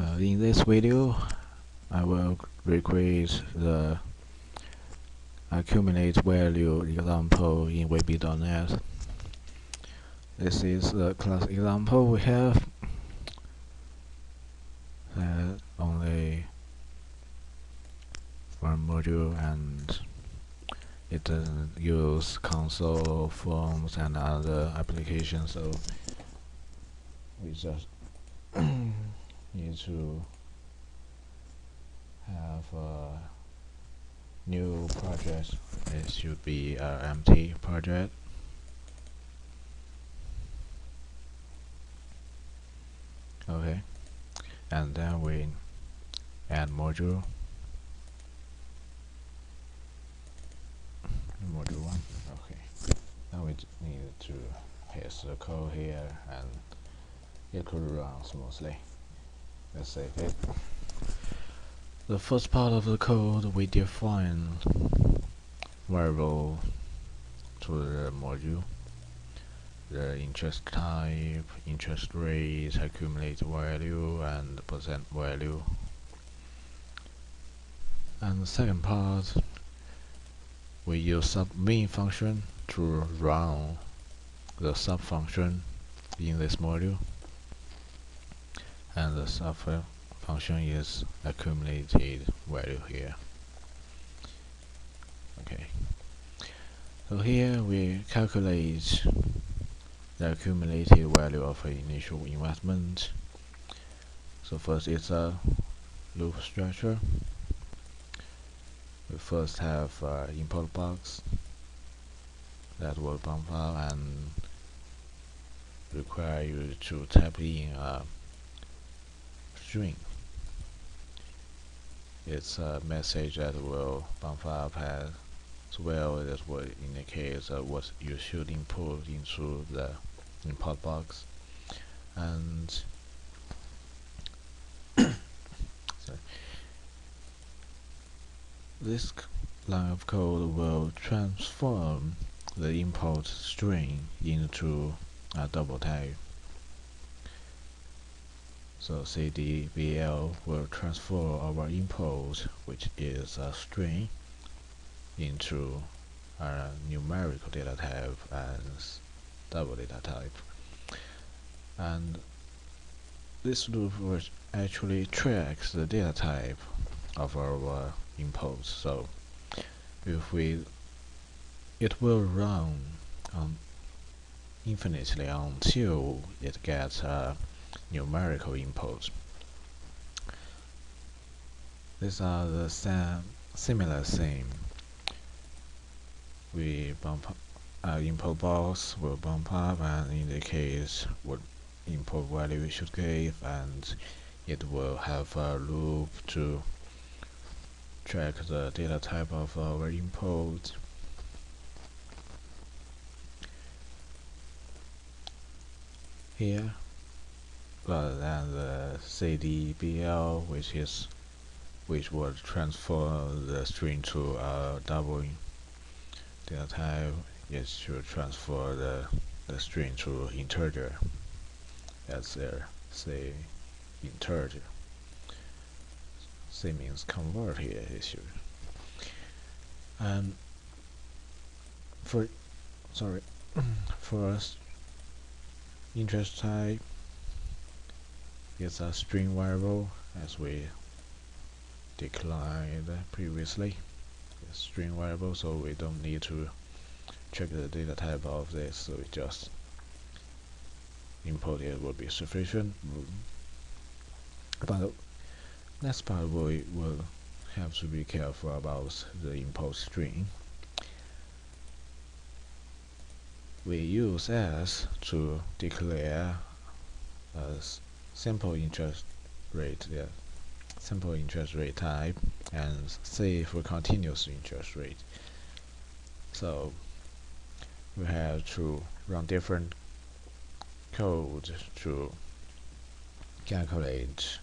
In this video, I will recreate the accumulate value example in VB.NET. This is the class example we have. Only one module, and it doesn't use console forms and other applications, so we just need to have a new project. It should be an empty project. Okay, and then we add module 1. Okay, now we need to paste the code here, and it could run smoothly. Let's save it. The first part of the code, we define variable to the module, the interest type, interest rate, accumulate value, and percent value. And the second part, we use submain function to run the sub function in this module, and the sub function is accumulated value here. Okay, so here we calculate the accumulated value of an initial investment. So first it's a loop structure. We first have import box that will bump up and require you to type in a string. It's a message that will bump up as well as what indicates what you should input into the import box. And this line of code will transform the import string into a double type. So cdbl will transfer our import, which is a string, into a numerical data type as double data type. And this loop actually tracks the data type of our imports. So if it will run infinitely until it gets a numerical input. These are the similar thing. We bump input box will bump up and indicate what input value we should give, and it will have a loop to track the data type of our input. Here, rather than the cdbl, which will transfer the string to a double data type, it should transfer the string to integer as their say integer. C means convert here issue. And for first interest type is a string variable, as we declared previously. It's string variable, so we don't need to check the data type of this, so we just import it will be sufficient. But next part we will have to be careful about the import string. We use s to declare a simple interest rate, simple interest rate type, and c for continuous interest rate. So we have to run different code to calculate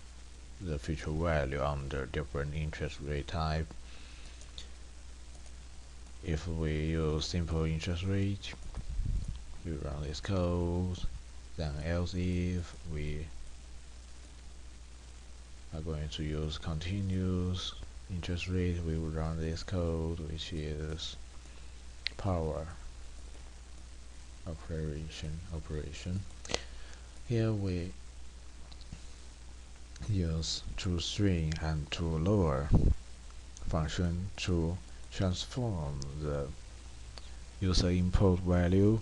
the future value under different interest rate type. If we use simple interest rate, we run this code, then else if we going to use continuous interest rate. We will run this code, which is power operation. Here we use toString and toLower function to transform the user input value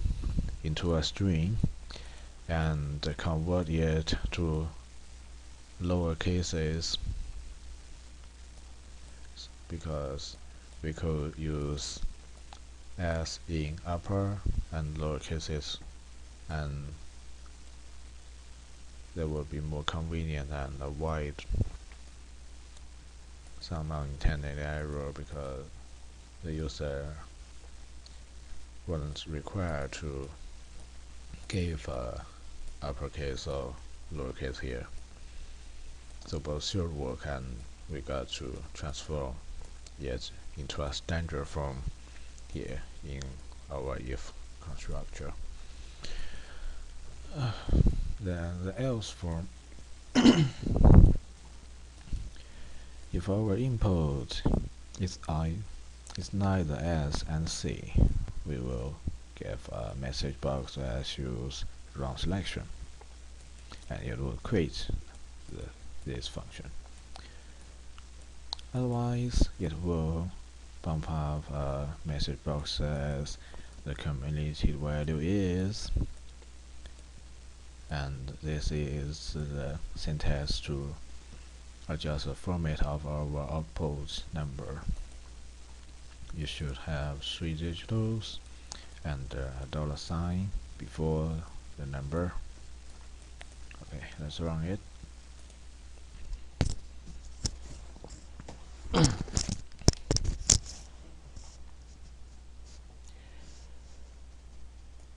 into a string and convert it to lower cases, because we could use s in upper and lower cases, and that would be more convenient and avoid some unintended error, because the user wasn't required to give uppercase or lowercase here. So both should work, and we got to transform it into a standard form here in our if constructor. Then the else form. If our input is neither S and C, we will give a message box as use wrong selection, and it will create this function. Otherwise, it will bump up a message box as the cumulative value is, and this is the syntax to adjust the format of our output number. You should have 3 digits and a dollar sign before the number. Okay, let's run it.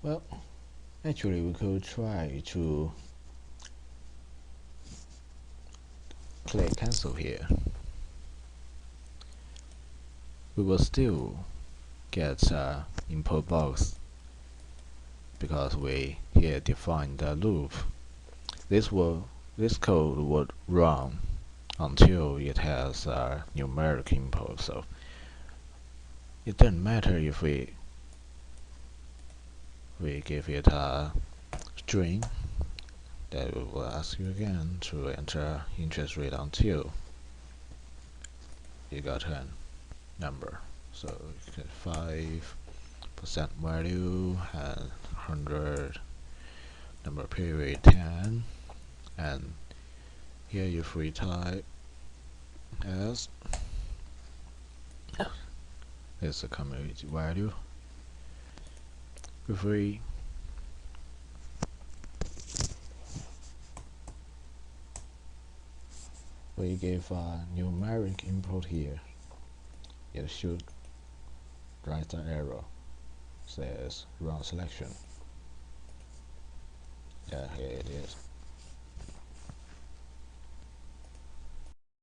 Well, actually we could try to click cancel here. We will still get input box because we here defined the loop. This code would run until it has a numeric input, so it doesn't matter if we give it a string. That will ask you again to enter interest rate until you got a number. So you get 5% value and 100 number period 10, and here if we type S, is the cumulative value. If we give a numeric input here, it should write an error, says wrong selection. Yeah, here it is.